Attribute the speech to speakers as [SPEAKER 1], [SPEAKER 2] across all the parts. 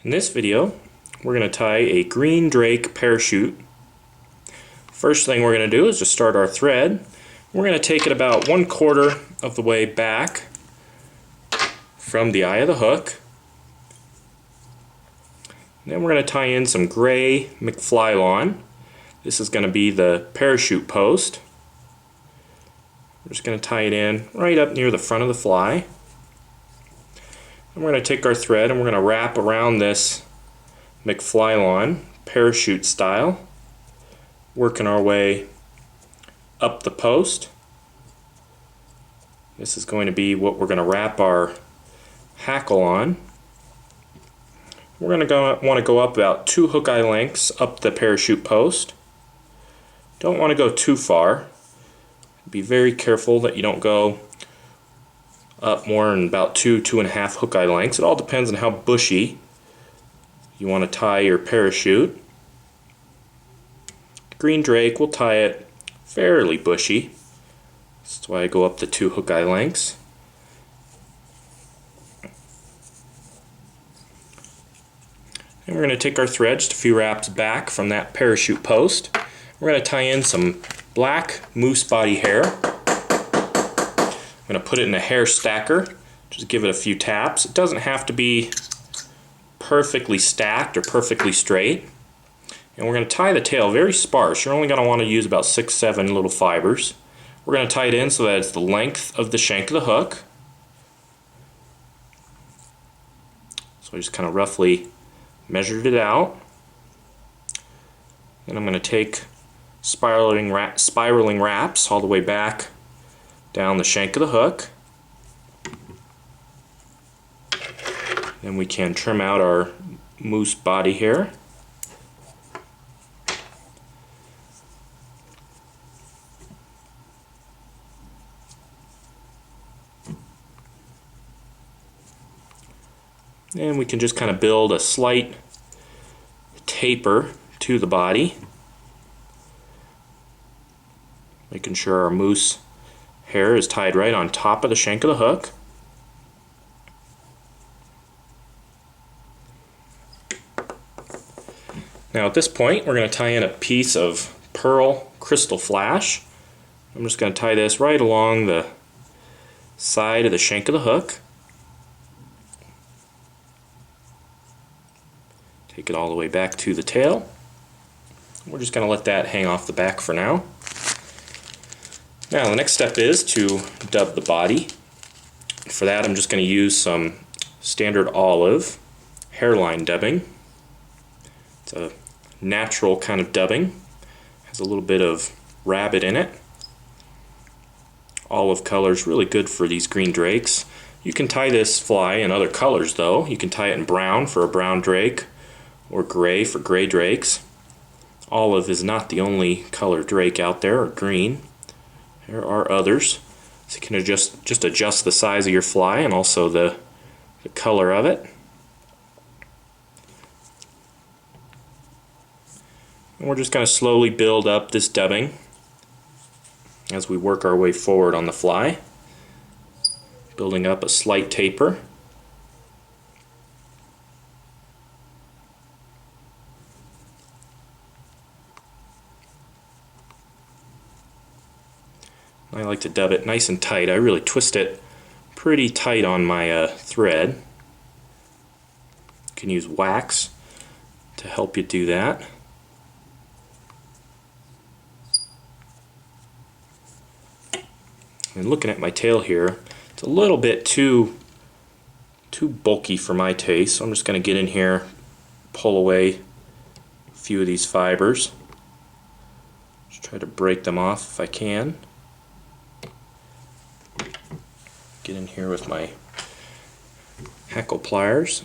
[SPEAKER 1] In this video, we're going to tie a green drake parachute. First thing we're going to do is just start our thread. We're going to take it about 1/4 of the way back from the eye of the hook. Then we're going to tie in some gray McFlylon. This is going to be the parachute post. We're just going to tie it in right up near the front of the fly. And we're going to take our thread and we're going to wrap around this McFlylon parachute style, working our way up the post. This is going to be what we're going to wrap our hackle on. We're going to want to go up about 2 hook eye lengths up the parachute post. Don't want to go too far. Be very careful that you don't go up more than about 2.5 hook eye lengths. It all depends on how bushy you want to tie your parachute. Green drake, we'll tie it fairly bushy. That's why I go up the 2 hook eye lengths. And we're going to take our thread just a few wraps back from that parachute post. We're going to tie in some black moose body hair. I'm going to put it in a hair stacker. Just give it a few taps. It doesn't have to be perfectly stacked or perfectly straight. And we're going to tie the tail very sparse. You're only going to want to use about 6-7 little fibers. We're going to tie it in so that it's the length of the shank of the hook. So I just kind of roughly measured it out. Then I'm going to take spiraling wraps all the way back down the shank of the hook. Then we can trim out our moose body hair. And we can just kind of build a slight taper to the body, making sure our moose hair is tied right on top of the shank of the hook. Now at this point we're going to tie in a piece of pearl crystal flash. I'm just going to tie this right along the side of the shank of the hook. Take it all the way back to the tail. We're just going to let that hang off the back for now. Now the next step is to dub the body. For that I'm just going to use some standard olive hairline dubbing. It's a natural kind of dubbing. Has a little bit of rabbit in it. Olive color is really good for these green drakes. You can tie this fly in other colors though. You can tie it in brown for a brown drake, or gray for gray drakes. Olive is not the only color drake out there, or green. There are others. So you can just adjust the size of your fly and also the color of it. And we're just going to slowly build up this dubbing as we work our way forward on the fly, building up a slight taper. I like to dub it nice and tight. I really twist it pretty tight on my thread. You can use wax to help you do that. And looking at my tail here, it's a little bit too bulky for my taste, so I'm just going to get in here, pull away a few of these fibers. Just try to break them off if I can. Get in here with my hackle pliers.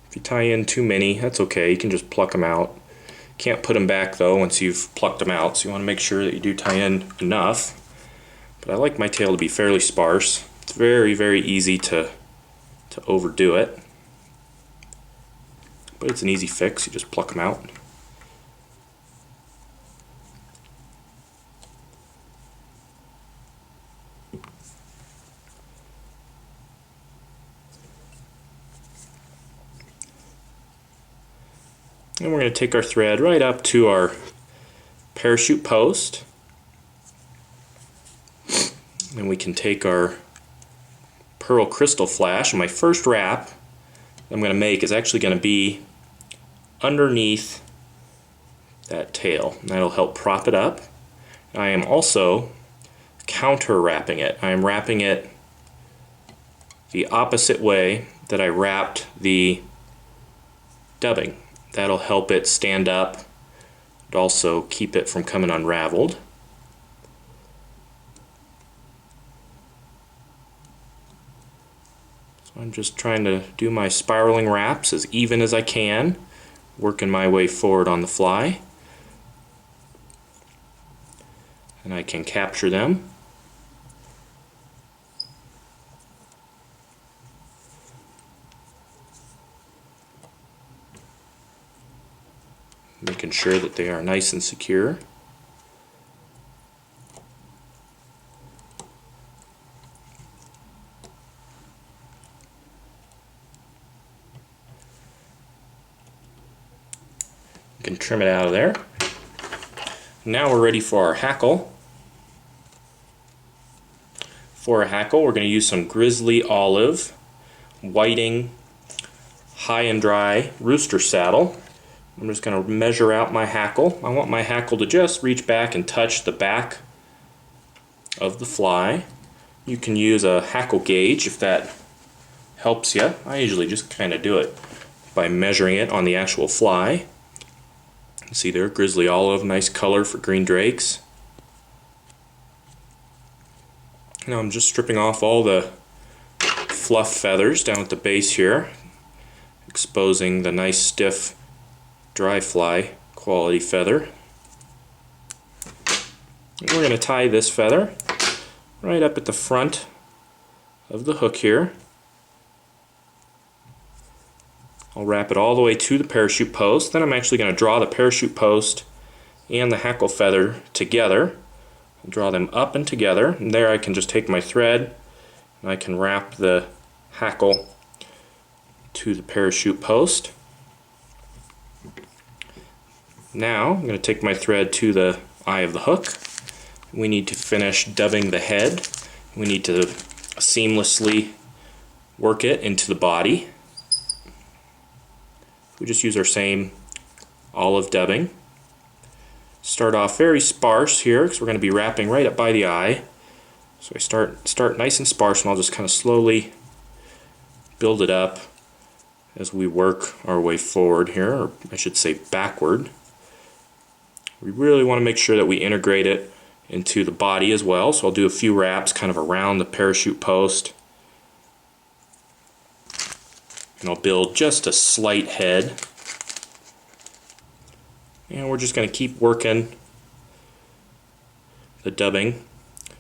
[SPEAKER 1] If you tie in too many, that's okay, you can just pluck them out. Can't put them back though once you've plucked them out, so you want to make sure that you do tie in enough. But I like my tail to be fairly sparse. It's very, very easy to overdo it. But it's an easy fix, you just pluck them out. And we're going to take our thread right up to our parachute post. And we can take our pearl crystal flash, and my first wrap I'm going to make is actually going to be underneath that tail. And that'll help prop it up. I am also counter wrapping it. I am wrapping it the opposite way that I wrapped the dubbing. That'll help it stand up and also keep it from coming unraveled. So I'm just trying to do my spiraling wraps as even as I can, working my way forward on the fly. And I can capture them. Making sure that they are nice and secure. You can trim it out of there. Now we're ready for our hackle. For a hackle, we're going to use some Grizzly olive, whiting, high and dry Rooster saddle. I'm just going to measure out my hackle. I want my hackle to just reach back and touch the back of the fly. You can use a hackle gauge if that helps you. I usually just kind of do it by measuring it on the actual fly. You can see there, Grizzly olive, nice color for green drakes. Now I'm just stripping off all the fluff feathers down at the base here, exposing the nice stiff dry fly quality feather. And we're going to tie this feather right up at the front of the hook here. I'll wrap it all the way to the parachute post. Then I'm actually going to draw the parachute post and the hackle feather together. I'll draw them up and together, and there I can just take my thread and I can wrap the hackle to the parachute post. Now I'm going to take my thread to the eye of the hook. We need to finish dubbing the head. We need to seamlessly work it into the body. We just use our same olive dubbing. Start off very sparse here because we're going to be wrapping right up by the eye. So I start nice and sparse, and I'll just kind of slowly build it up as we work our way forward here, or I should say backward. We really want to make sure that we integrate it into the body as well, so I'll do a few wraps kind of around the parachute post. And I'll build just a slight head. And we're just going to keep working the dubbing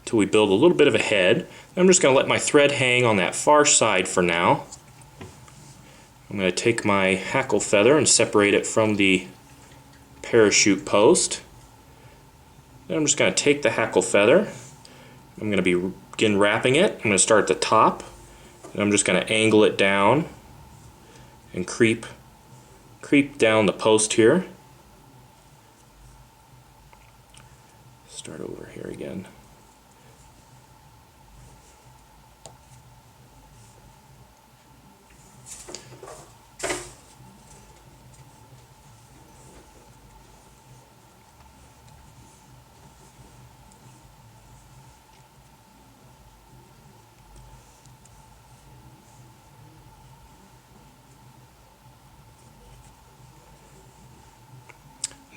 [SPEAKER 1] until we build a little bit of a head. I'm just going to let my thread hang on that far side for now. I'm going to take my hackle feather and separate it from the parachute post. Then I'm just going to take the hackle feather. I'm going to begin wrapping it. I'm going to start at the top, and I'm just going to angle it down and creep down the post here. Start over here again.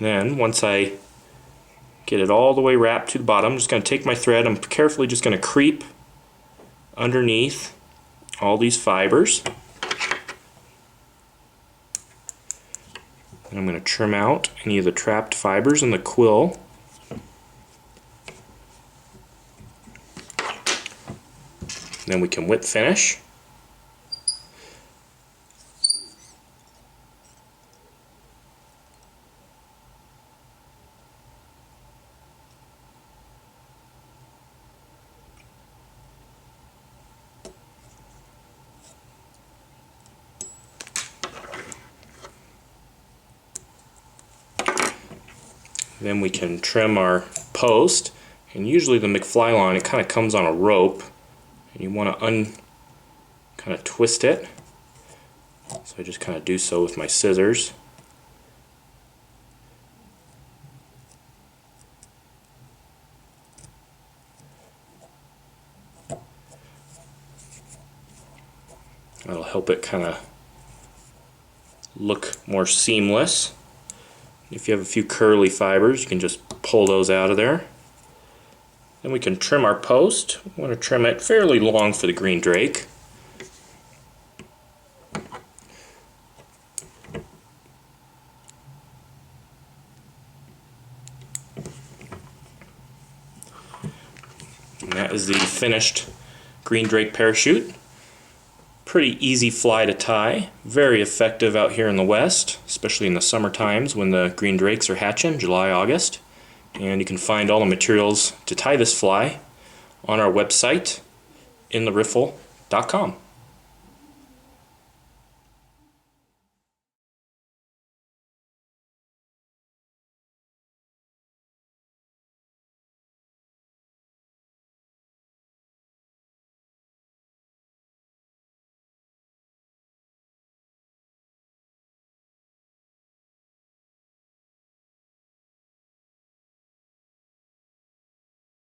[SPEAKER 1] Then once I get it all the way wrapped to the bottom, I'm just going to take my thread, I'm carefully just going to creep underneath all these fibers. And I'm going to trim out any of the trapped fibers in the quill. Then we can whip finish. Then we can trim our post, and usually the McFlylon, it kind of comes on a rope, and you want to kind of twist it. So I just kind of do so with my scissors. That'll help it kind of look more seamless. If you have a few curly fibers, you can just pull those out of there. Then we can trim our post. We want to trim it fairly long for the green drake. And that is the finished green drake parachute. Pretty easy fly to tie, very effective out here in the West, especially in the summer times when the green drakes are hatching, July, August. And you can find all the materials to tie this fly on our website, intheriffle.com.